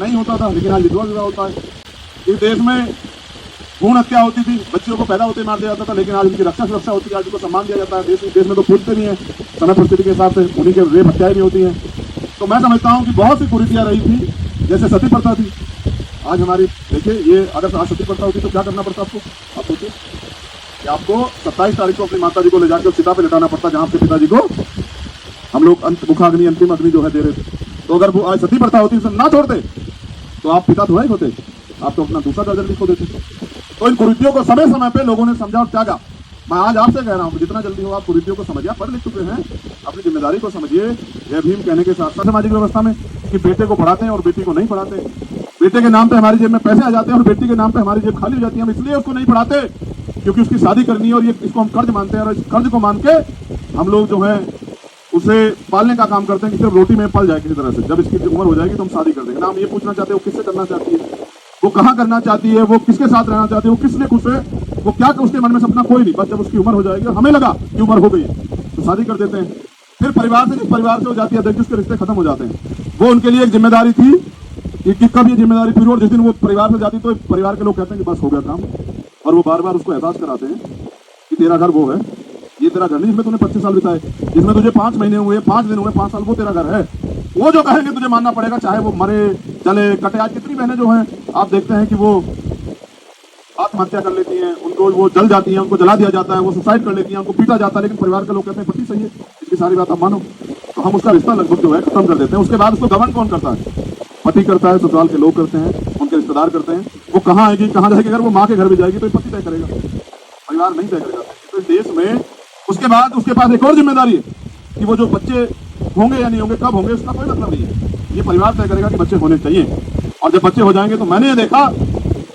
नहीं होता था, लेकिन आज विधवा विवाह होता है। इस देश में भ्रूण हत्या होती थी, बच्चों को पैदा होते मार दिया जाता था, लेकिन आज उनकी रक्षा सुरक्षा होती है, आज उनको सम्मान दिया जाता है। देश में तो पूछते भी हैं समय परिस्थिति के हिसाब से, उन्हीं के रेप हत्याएं भी होती हैं। तो मैं समझता हूँ कि बहुत सी कुरीतियाँ रही थी, जैसे सती प्रथा थी। आज हमारी देखिए, ये अगर आज सती प्रथा होती तो क्या करना पड़ता आपको? आप सोचिए कि आपको 27 तारीख को अपनी माता जी को ले जाकर चिता पे लिटाना पड़ता, जहाँ आपके पिताजी को हम लोग मुखाग्नि, अंतिम अग्नि जो है दे रहे थे। तो अगर वो आज सती प्रथा होती ना छोड़ते तो आप पिता थोड़ा ही होते, आप तो अपना दूसरा दर्जन भी खो देते। तो इन कुरीतियों को समय समय पे लोगों ने समझा और त्यागा। मैं आज आपसे कह रहा हूँ, जितना जल्दी हो आप कुरीतियों को समझिए, पढ़ लिख चुके हैं, अपनी जिम्मेदारी को समझिए। जय भीम कहने के साथ साथ सामाजिक व्यवस्था में कि बेटे को पढ़ाते हैं और बेटी को नहीं पढ़ाते, बेटे के नाम पे हमारी जेब में पैसे आ जाते हैं और बेटी के नाम पे हमारी जेब खाली हो जाती है। हम इसलिए उसको नहीं पढ़ाते क्योंकि उसकी शादी करनी है और ये इसको हम कर्ज मानते हैं, और इस कर्ज को मान के हम लोग जो है उसे पालने का काम करते हैं कि सिर्फ रोटी में पल जाए किसी तरह से। जब इसकी उम्र हो जाएगी तो हम शादी कर देंगे ना। हम ये पूछना चाहते हैं वो किससे करना चाहती है, वो कहाँ करना चाहती है, वो किसके साथ रहना चाहती है, वो किस लिए खुश है, वो क्या उसके मन में सपना कोई नहीं। बस जब उसकी उम्र हो जाएगी, हमें लगा कि उम्र हो गई तो शादी कर देते हैं। फिर परिवार से, जिस परिवार से हो जाती है, जिसके रिश्ते खत्म हो जाते हैं, वो उनके लिए एक जिम्मेदारी थी कि कब ये जिम्मेदारी पूरी हो। जिस दिन वो परिवार से जाती तो परिवार के लोग कहते हैं कि बस हो गया काम, और वो बार बार उसको एहसास कराते हैं कि तेरा घर वो है, ये तेरा घर नहीं जिसमें तूने 25 साल बिताए, जिसमें तुझे 5 महीने हुए, 5 दिन हुए, 5 साल, वो तेरा घर है। वो जो कहेंगे तुझे मानना पड़ेगा, चाहे वो मरे चले कटे। आज कितनी बहनें जो हैं आप देखते हैं कि वो आत्महत्या कर लेती हैं, उनको वो जल जाती हैं, उनको जला दिया जाता है, वो सुसाइड कर लेती हैं, उनको पीटा जाता है, लेकिन परिवार के लोग कहते हैं पति सही है, इसकी सारी बात आप मानो। तो हम उसका रिश्ता लगभग जो है खत्म कर देते हैं। उसके बाद उसको गवर्न कौन करता है? पति करता है, ससुराल के लोग करते हैं, उनके रिश्तेदार करते हैं। वो कहाँ आएगी, कहाँ जाएगी? अगर वो माँ के घर भी जाएगी तो पति तय करेगा, परिवार नहीं तय करेगा। तो इस देश में उसके बाद उसके पास एक और जिम्मेदारी है कि वो जो बच्चे होंगे या नहीं होंगे, कब होंगे, उसका कोई मतलब नहीं है। ये परिवार तय करेगा कि बच्चे होने चाहिए। और जब बच्चे हो जाएंगे तो मैंने ये देखा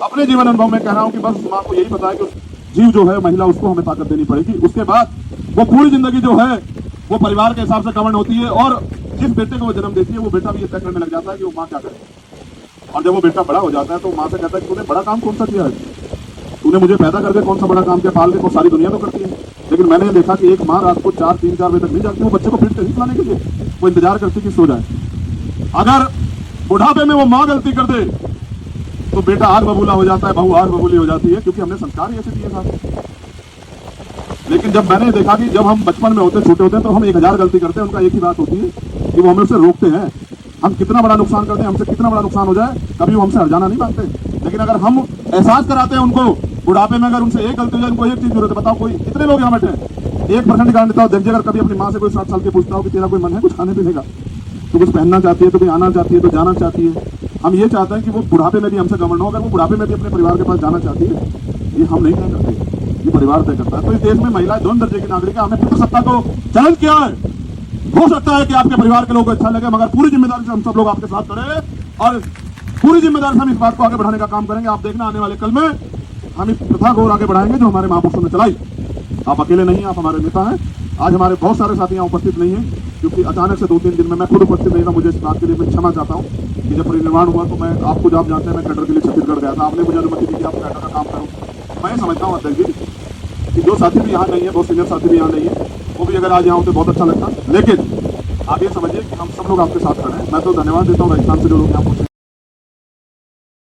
अपने जीवन अनुभव में, कह रहा हूँ कि बस माँ को यही पता है कि जीव जो है महिला, उसको हमें ताकत देनी पड़ेगी। उसके बाद वो पूरी जिंदगी जो है वो परिवार के हिसाब से गवर्न होती है, और जिस बेटे को वो जन्म देती है वो बेटा भी ये तय करने लग जाता है कि वो माँ क्या करे। और जब वो बेटा बड़ा हो जाता है तो माँ से कहता है कि तूने बड़ा काम कौन सा किया है, तूने मुझे पैदा करके कौन सा बड़ा काम किया, पाल के को सारी दुनिया तो करती है। लेकिन मैंने ये देखा कि एक माँ रात को 3-4 बजे तक नहीं जाती, वो बच्चे को फिर नहीं खिलाने के लिए, वो इंतजार करती कि सो जाए। अगर बुढ़ापे में वो माँ गलती कर दे तो बेटा आग बबूला हो जाता है, बहू आग बबूली हो जाती है, क्योंकि हमने संस्कार ही ऐसे दिए साहब। लेकिन जब मैंने देखा कि जब हम बचपन में होते, छोटे होते हैं, तो हम 1000 गलती करते हैं, उनका एक ही बात होती है कि वो हमें उससे रोकते हैं। हम कितना बड़ा नुकसान करते हैं, हमसे कितना बड़ा नुकसान हो जाए, कभी वो हमसे हट जाना नहीं मांगते। लेकिन अगर हम एहसास कराते हैं उनको बुढ़ापे में, अगर उनसे एक गलती हो जाए, उनको एक चीज जरूरत है, बताओ कोई कितने लोग यहाँ बैठे हैं, 1% गारंटी देता हूँ। देखिए अगर कभी अपनी माँ से कोई 7 साल के पूछता हो कि तेरा कोई मन है कुछ खाने पीने का, तो कुछ पहनना चाहती है, तो कोई आना चाहती है, तो जाना चाहती है, हम ये चाहते हैं कि वो बुढ़ापे में भी हमसे गवर्न हो। अगर वो बुढ़ापे में भी अपने परिवार के पास जाना चाहती है, ये हम नहीं तय करते, ये परिवार तय करता है। तो इस देश में महिलाएं 2 दर्जे की नागरिक है। हमने पितृसत्ता को चैलेंज किया है। हो सकता है कि आपके परिवार के लोगों को अच्छा लगे, मगर पूरी जिम्मेदारी से हम सब लोग आपके साथ खड़े, और पूरी जिम्मेदारी से हम इस बात को आगे बढ़ाने का काम करेंगे। आप देखना आने वाले कल में हम इस प्रथा को और आगे बढ़ाएंगे जो हमारे महापुरुषों ने चलाई। आप अकेले नहीं हैं, आप हमारे नेता हैं। आज हमारे बहुत सारे साथी यहाँ उपस्थित नहीं हैं, क्योंकि अचानक से 2-3 दिन में मैं खुद उपस्थित नहीं था। मुझे इस बात के लिए मैं क्षमा चाहता हूँ कि जब परिनिर्वाण हुआ तो मैं आपको जो आप जानते हैं, मैं कैडर के लिए छत्तीसगढ़ गया था। आपने मुझे अनुमति दी कि आप कैडर का काम करो। मैं समझता हूँ अध्यक्ष जी कि जो साथी भी यहाँ नहीं है, बहुत सीनियर साथी भी यहाँ नहीं है, वो भी अगर आज यहाँ होते बहुत अच्छा लगता। लेकिन आप ये समझिए कि हम सब लोग आपके साथ खड़े हैं। मैं तो धन्यवाद देता हूँ राजस्थान से जो लोग यहाँ पहुंचे।